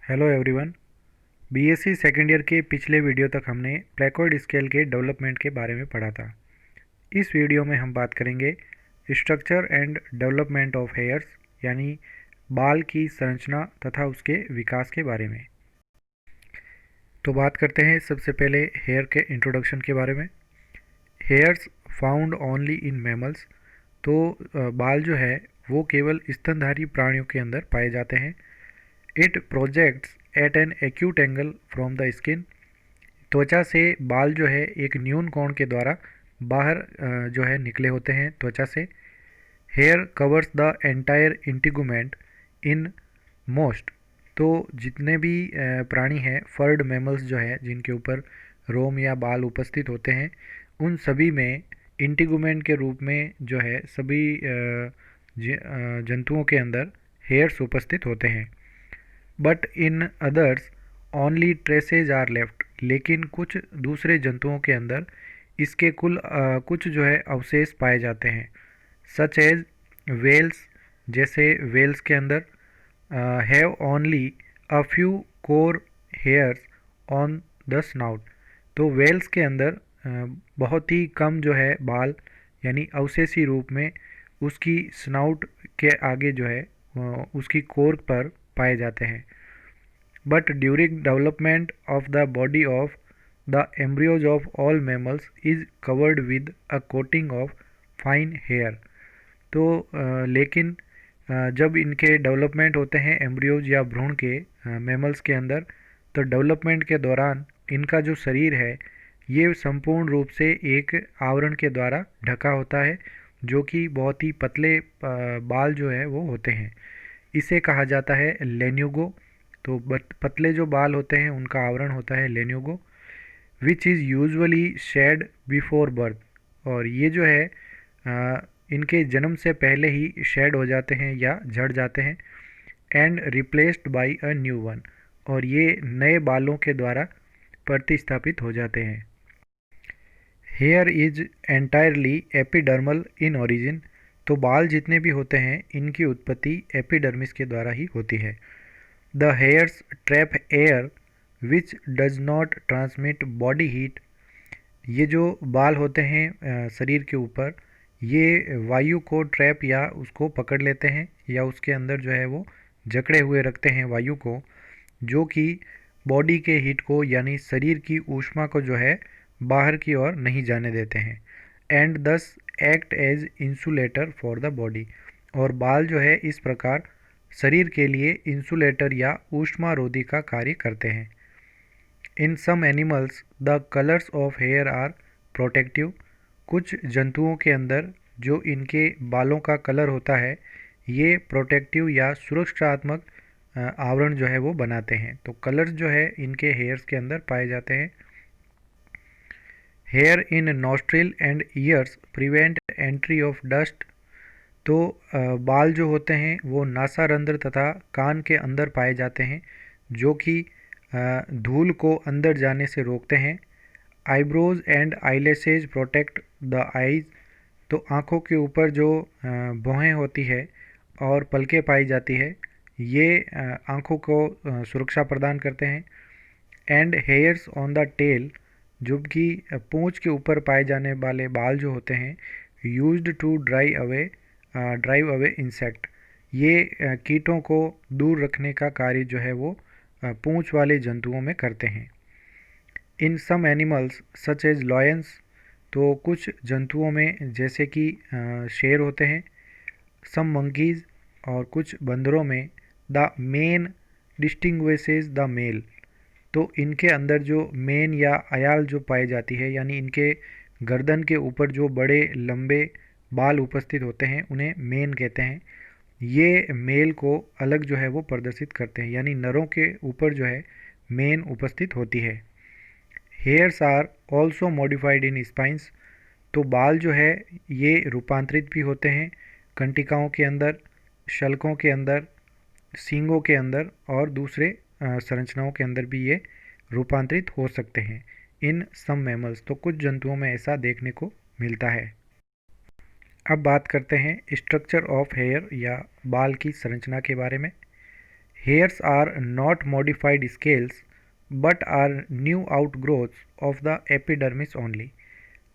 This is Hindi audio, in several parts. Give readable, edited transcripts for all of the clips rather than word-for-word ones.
Hello everyone. BSc second year के पिछले वीडियो तक हमने प्लेकॉर्ड स्केल के डेवलपमेंट के बारे में पढ़ा था। इस वीडियो में हम बात करेंगे structure and development of hairs, यानी बाल की संरचना तथा उसके विकास के बारे में। तो बात करते हैं सबसे पहले हेयर के इंट्रोडक्शन के बारे में। Hairs found only in mammals. तो बाल जो है वो केवल स्तनधारी प्राणियों के अंदर पाए जाते हैं। It projects at an acute angle from the skin. त्वचा से बाल जो है एक न्यून कोण के द्वारा बाहर जो है निकले होते हैं त्वचा से। Hair covers the entire integument in most. तो जितने भी प्राणी हैं, फर्ड मैमल्स जो है जिनके ऊपर रोम या बाल उपस्थित होते हैं, उन सभी में इंटीगुमेंट के रूप में जो है सभी जंतुओं के अंदर हेयर्स उपस्थित होते हैं। But in others only traces are left. लेकिन कुछ दूसरे जंतुओं के अंदर इसके कुछ जो है अवशेष पाए जाते हैं। सच एज वेल्स, जैसे वेल्स के अंदर have only a few core hairs on the snout. तो वेल्स के अंदर बहुत ही कम जो है बाल, यानी अवशेषी रूप में उसकी स्नाउट के आगे जो है उसकी कोर पर पाए जाते हैं। But during development of the body of the embryos of all mammals is covered with a coating of fine hair. तो लेकिन जब इनके डेवलपमेंट होते हैं एम्ब्रियोज या भ्रूण के मैमल्स के अंदर, तो डेवलपमेंट के दौरान इनका जो शरीर है ये संपूर्ण रूप से एक आवरण के द्वारा ढका होता है, जो कि बहुत ही पतले बाल जो है वो होते हैं। इसे कहा जाता है लेन्यूगो। तो पतले जो बाल होते हैं उनका आवरण होता है lanugo, which is usually shed before birth. और ये जो है इनके जन्म से पहले ही शेड हो जाते हैं या झड़ जाते हैं। And replaced by a new one. और ये नए बालों के द्वारा प्रतिस्थापित हो जाते हैं। Here is entirely epidermal in origin. तो बाल जितने भी होते हैं इनकी उत्पत्ति एपिडर्मिस के द्वारा ही होती है। The hairs trap air which does not transmit body heat. ये जो बाल होते हैं शरीर के ऊपर, ये वायु को ट्रैप या उसको पकड़ लेते हैं या उसके अंदर जो है वो जकड़े हुए रखते हैं वायु को, जो कि बॉडी के हीट को यानी शरीर की ऊष्मा को जो है बाहर की ओर नहीं जाने देते हैं। And these act as insulator for the body. और बाल जो है इस प्रकार शरीर के लिए इंसुलेटर या ऊष्मारोधी का कार्य करते हैं। In some animals the colours of hair are protective. कुछ जंतुओं के अंदर जो इनके बालों का कलर होता है ये प्रोटेक्टिव या सुरक्षात्मक आवरण जो है वो बनाते हैं। तो कलर्स जो है इनके हेयर्स के अंदर पाए जाते हैं। Here in nostril and years prevent entry of dust. तो बाल जो होते हैं वो नासारंध्र तथा कान के अंदर पाए जाते हैं, जो कि धूल को अंदर जाने से रोकते हैं। Eyebrows and eyelashes protect the eyes. तो आँखों के ऊपर जो भौहें होती है और पलकें पाई जाती है, ये आँखों को सुरक्षा प्रदान करते हैं। And hairs on the tail, जो कि पूंछ के ऊपर पाए जाने वाले बाल जो होते हैं, used to drive away insect. ये कीटों को दूर रखने का कार्य जो है वो पूंछ वाले जंतुओं में करते हैं। In some animals such as lions. तो कुछ जंतुओं में जैसे कि शेर होते हैं, सम मंकीज, और कुछ बंदरों में the mane distinguishes the male. तो इनके अंदर जो मेन या अयाल जो पाई जाती है, यानी इनके गर्दन के ऊपर जो बड़े लंबे बाल उपस्थित होते हैं उन्हें मेन कहते हैं। ये मेल को अलग जो है वो प्रदर्शित करते हैं, यानी नरों के ऊपर जो है मेन उपस्थित होती है। Hairs are also modified in spines. तो बाल जो है ये रूपांतरित भी होते हैं कंटिकाओं के अंदर, शल्कों के अंदर, सींगों के अंदर और दूसरे संरचनाओं के अंदर भी ये रूपांतरित हो सकते हैं इन सम मैमल्स। तो कुछ जंतुओं में ऐसा देखने को मिलता है। अब बात करते हैं स्ट्रक्चर ऑफ हेयर या बाल की संरचना के बारे में। Hairs are not modified scales but are new outgrowths of the epidermis only.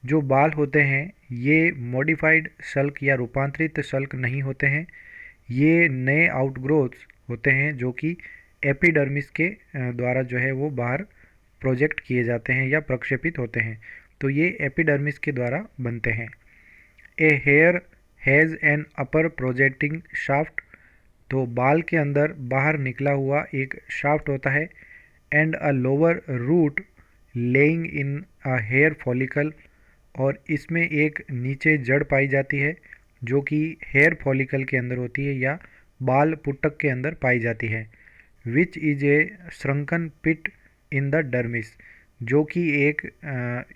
जो बाल होते हैं ये मॉडिफाइड शल्क या रूपांतरित शल्क नहीं होते हैं, ये नए आउटग्रोथ्स होते हैं जो कि एपिडर्मिस के द्वारा जो है वो बाहर प्रोजेक्ट किए जाते हैं या प्रक्षेपित होते हैं। तो ये एपिडर्मिस के द्वारा बनते हैं। A hair has an upper projecting shaft. तो बाल के अंदर बाहर निकला हुआ एक शाफ्ट होता है। And a lower root lying in a hair follicle. और इसमें एक नीचे जड़ पाई जाती है जो कि हेयर फॉलिकल के अंदर होती है या बाल पुटक के अंदर पाई जाती है। Which is a shrunken pit in the dermis. जो कि एक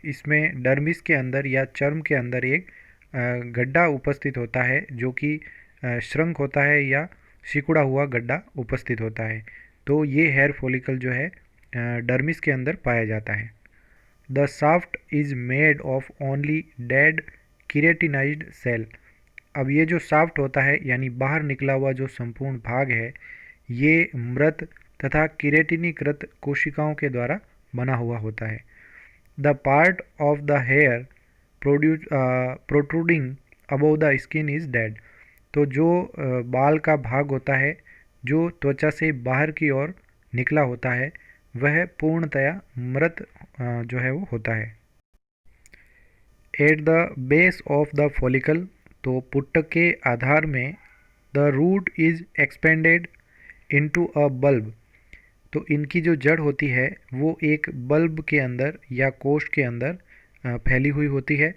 इसमें डर्मिस के अंदर या चर्म के अंदर एक गड्ढा उपस्थित होता है जो कि श्रंक होता है या सिकुड़ा हुआ गड्ढा उपस्थित होता है। तो ये हेयर फॉलिकल जो है डर्मिस के अंदर पाया जाता है। The shaft is made of only dead keratinised cell. अब ये जो शाफ्ट होता है यानी बाहर निकला हुआ जो संपूर्ण भाग है ये मृत तथा किरेटिनीकृत कोशिकाओं के द्वारा बना हुआ होता है। The part of the hair protruding above the skin is dead. तो जो बाल का भाग होता है जो त्वचा से बाहर की ओर निकला होता है वह पूर्णतया मृत जो है वो होता है। At the base of the follicle. तो पुट्टक के आधार में the root is expanded into a bulb. तो इनकी जो जड़ होती है वो एक बल्ब के अंदर या कोश के अंदर फैली हुई होती है।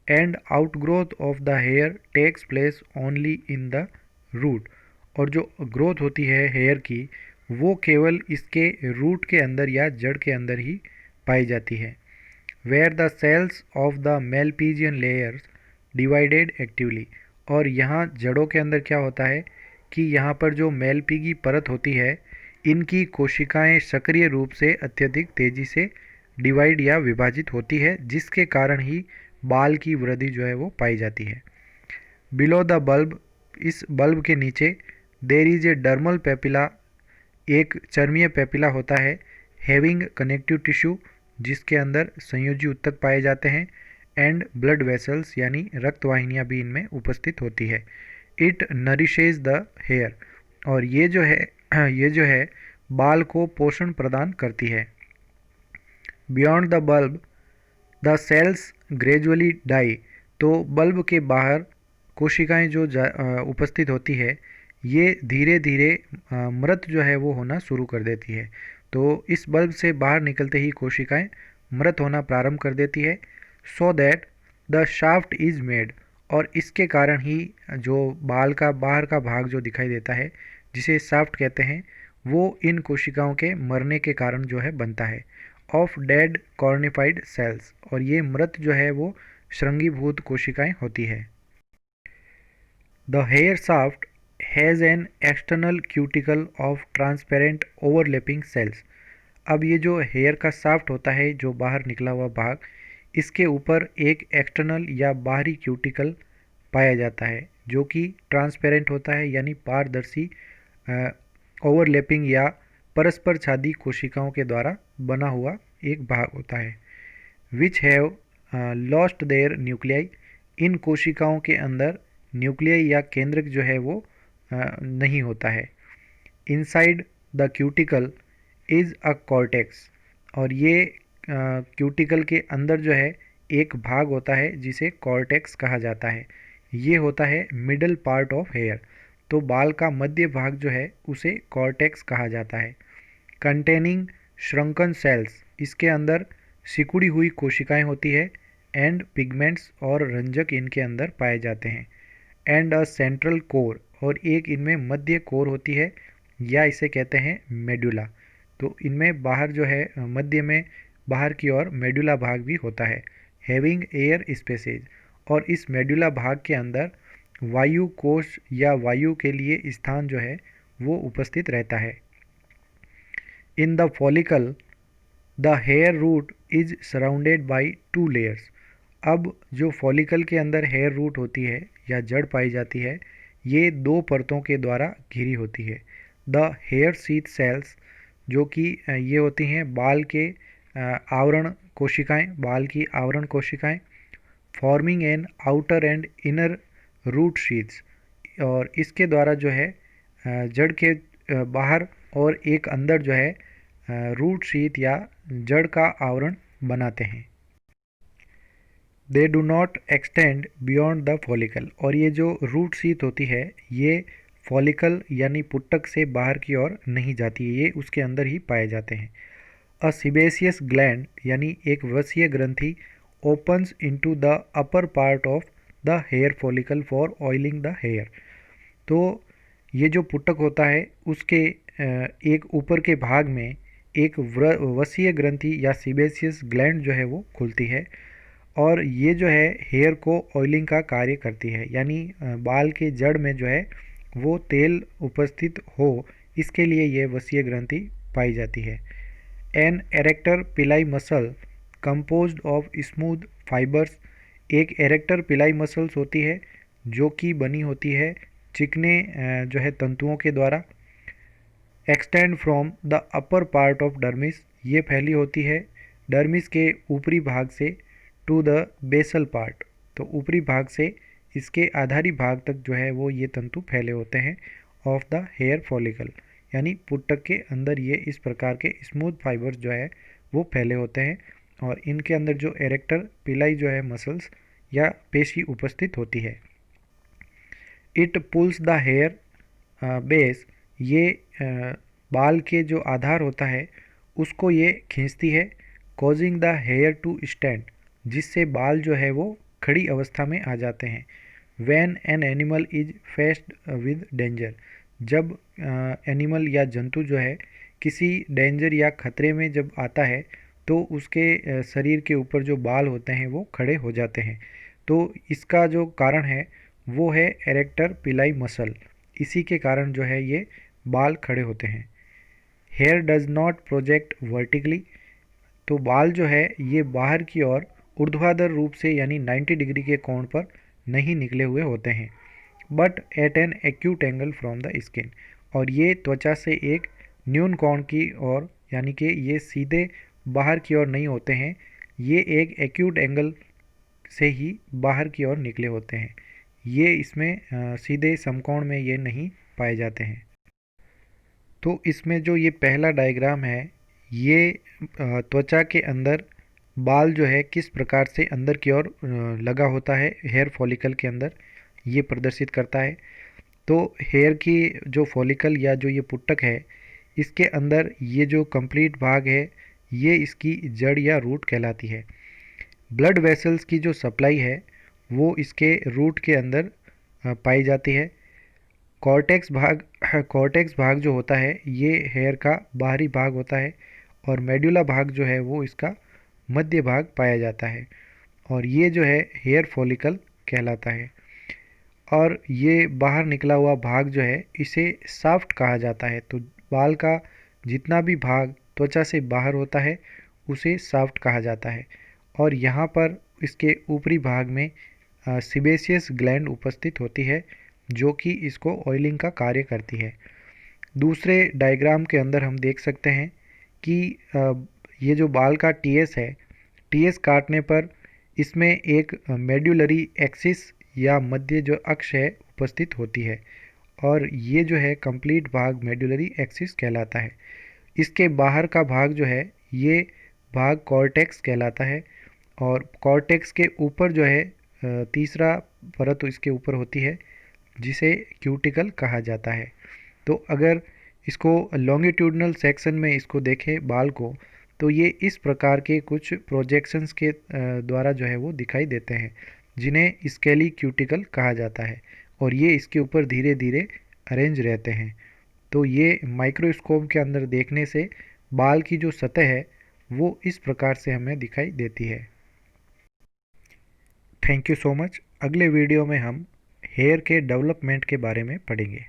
And outgrowth of the hair takes place only in the root. और जो ग्रोथ होती है हेयर की वो केवल इसके रूट के अंदर या जड़ के अंदर ही पाई जाती है। Where the cells of the Malpighian layers divided actively. और यहाँ जड़ों के अंदर क्या होता है कि यहाँ पर जो मेलपीगी परत होती है इनकी कोशिकाएं सक्रिय रूप से अत्यधिक तेजी से डिवाइड या विभाजित होती है जिसके कारण ही बाल की वृद्धि जो है वो पाई जाती है। Below the bulb. इस बल्ब के नीचे there is a dermal papilla. एक चर्मीय पेपिला होता है। हैविंग कनेक्टिव टिश्यू जिसके अंदर संयोजी ऊतक पाए जाते हैं। एंड ब्लड वेसल्स यानी रक्त वाहिनियाँ भी इनमें उपस्थित होती है। It nourishes the hair. और ये जो है बाल को पोषण प्रदान करती है। Beyond the bulb the cells gradually die. तो बल्ब के बाहर कोशिकाएं जो उपस्थित होती है ये धीरे धीरे मृत जो है वो होना शुरू कर देती है। तो इस बल्ब से बाहर निकलते ही कोशिकाएं मृत होना प्रारंभ कर देती है। So that the shaft is made. और इसके कारण ही जो बाल का बाहर का भाग जो दिखाई देता है जिसे शाफ्ट कहते हैं वो इन कोशिकाओं के मरने के कारण जो है बनता है। Of dead cornified cells. और ये मृत जो है वो श्रृंगीभूत कोशिकाएं होती है। The hair shaft has an external cuticle of transparent overlapping cells. अब ये जो हेयर का शाफ्ट होता है जो बाहर निकला हुआ भाग इसके ऊपर एक एक्सटर्नल या बाहरी क्यूटिकल पाया जाता है जो कि ट्रांसपेरेंट होता है यानी पारदर्शी ओवरलैपिंग या परस्पर छादी कोशिकाओं के द्वारा बना हुआ एक भाग होता है। Which have lost their nuclei. इन कोशिकाओं के अंदर न्यूक्लियाई या केंद्रक जो है वो नहीं होता है। Inside the cuticle is a cortex. और ये क्यूटिकल के अंदर जो है एक भाग होता है जिसे कॉर्टेक्स कहा जाता है। ये होता है मिडल पार्ट ऑफ हेयर। तो बाल का मध्य भाग जो है उसे कॉर्टेक्स कहा जाता है। Containing shrunken cells. इसके अंदर सिकुड़ी हुई कोशिकाएं होती है। एंड पिगमेंट्स और रंजक इनके अंदर पाए जाते हैं। And a central core. और एक इनमें मध्य कोर होती है या इसे कहते हैं मेडुला। तो इनमें बाहर जो है मध्य में बाहर की ओर मेडुला भाग भी होता है। Having air spaces. और इस मेडुला भाग के अंदर वायु कोश या वायु के लिए स्थान जो है वो उपस्थित रहता है। In the follicle the hair root is surrounded by 2 layers. अब जो फॉलिकल के अंदर हेयर रूट होती है या जड़ पाई जाती है ये 2 परतों के द्वारा घिरी होती है। द हेयर शीथ सेल्स, जो कि ये होती हैं बाल के आवरण कोशिकाएं, बाल की आवरण कोशिकाएं, forming an outer and inner root sheaths, और इसके द्वारा जो है जड़ के बाहर और एक अंदर जो है रूट शीथ या जड़ का आवरण बनाते हैं। They do not extend beyond the follicle, और ये जो रूट शीथ होती है ये फॉलिकल यानी पुट्टक से बाहर की ओर नहीं जाती है, ये उसके अंदर ही पाए जाते हैं। अ सिबेसियस ग्लैंड यानी एक वसीय ग्रंथि opens into the upper part of the hair follicle for oiling the hair, तो ये जो पुट्टक होता है उसके एक ऊपर के भाग में एक वसीय ग्रंथि या सिबेसियस ग्लैंड जो है वो खुलती है, और ये जो है हेयर को ऑयलिंग का कार्य करती है, यानी बाल के जड़ में जो है वो तेल उपस्थित हो, इसके लिए ये वसीय ग्रंथि पाई जाती है। एन एरेक्टर पिलाई muscle composed of smooth fibres, एक एरेक्टर पिलाई मसल्स होती है जो कि बनी होती है चिकने जो है तंतुओं के द्वारा। Extend from the upper part of dermis, ये फैली होती है डर्मिस के ऊपरी भाग से, टू द बेसल पार्ट, तो ऊपरी भाग से इसके आधारी भाग तक जो है वो ये तंतु फैले होते हैं ऑफ द हेयर फॉलिकल, यानी पुट्टक के अंदर ये इस प्रकार के स्मूथ फाइबर्स जो है वो फैले होते हैं, और इनके अंदर जो एरेक्टर पिलाई जो है मसल्स या पेशी उपस्थित होती है। It pulls the hair base, ये बाल के जो आधार होता है उसको ये खींचती है। Causing the hair to stand, जिससे बाल जो है वो खड़ी अवस्था में आ जाते हैं। When an animal is faced with danger, जब एनिमल या जंतु जो है किसी डेंजर या खतरे में जब आता है तो उसके शरीर के ऊपर जो बाल होते हैं वो खड़े हो जाते हैं, तो इसका जो कारण है वो है एरेक्टर पिलाई मसल, इसी के कारण जो है ये बाल खड़े होते हैं। Hair does not project vertically, तो बाल जो है ये बाहर की ओर ऊर्ध्वाधर रूप से यानी 90 डिग्री के कोण पर नहीं निकले हुए होते हैं, but at an acute angle from the skin, और ये त्वचा से एक न्यून कोण की ओर, यानी कि ये सीधे बाहर की ओर नहीं होते हैं, ये एक एक्यूट एंगल से ही बाहर की ओर निकले होते हैं, ये इसमें सीधे समकोण में ये नहीं पाए जाते हैं। तो इसमें जो ये पहला डायग्राम है ये त्वचा के अंदर बाल जो है किस प्रकार से अंदर की ओर लगा होता है हेयर फॉलिकल के अंदर, ये प्रदर्शित करता है। तो हेयर की जो फॉलिकल या जो ये पुट्टक है इसके अंदर ये जो कंप्लीट भाग है ये इसकी जड़ या रूट कहलाती है। ब्लड वेसल्स की जो सप्लाई है वो इसके रूट के अंदर पाई जाती है। कॉर्टेक्स भाग जो होता है ये हेयर का बाहरी भाग होता है, और मेडुला भाग जो है वो इसका मध्य भाग पाया जाता है, और ये जो है हेयर फॉलिकल कहलाता है। और ये बाहर निकला हुआ भाग जो है इसे शाफ्ट कहा जाता है, तो बाल का जितना भी भाग त्वचा से बाहर होता है उसे शाफ्ट कहा जाता है, और यहाँ पर इसके ऊपरी भाग में सिबेसियस ग्लैंड उपस्थित होती है जो कि इसको ऑयलिंग का कार्य करती है। दूसरे डायग्राम के अंदर हम देख सकते हैं कि ये जो बाल का टीएस है, टीएस काटने पर इसमें एक मेड्युलरी एक्सिस या मध्य जो अक्ष है उपस्थित होती है, और ये जो है कंप्लीट भाग मेड्युलरी एक्सिस कहलाता है। इसके बाहर का भाग जो है ये भाग कॉर्टेक्स कहलाता है, और कॉर्टेक्स के ऊपर जो है तीसरा परत इसके ऊपर होती है जिसे क्यूटिकल कहा जाता है। तो अगर इसको लॉन्गिट्यूडनल सेक्शन में इसको देखें बाल को, तो ये इस प्रकार के कुछ प्रोजेक्शंस के द्वारा जो है वो दिखाई देते हैं जिन्हें स्केली क्यूटिकल कहा जाता है, और ये इसके ऊपर धीरे धीरे अरेंज रहते हैं। तो ये माइक्रोस्कोप के अंदर देखने से बाल की जो सतह है वो इस प्रकार से हमें दिखाई देती है। Thank you so much. अगले वीडियो में हम हेयर के डेवलपमेंट के बारे में पढ़ेंगे।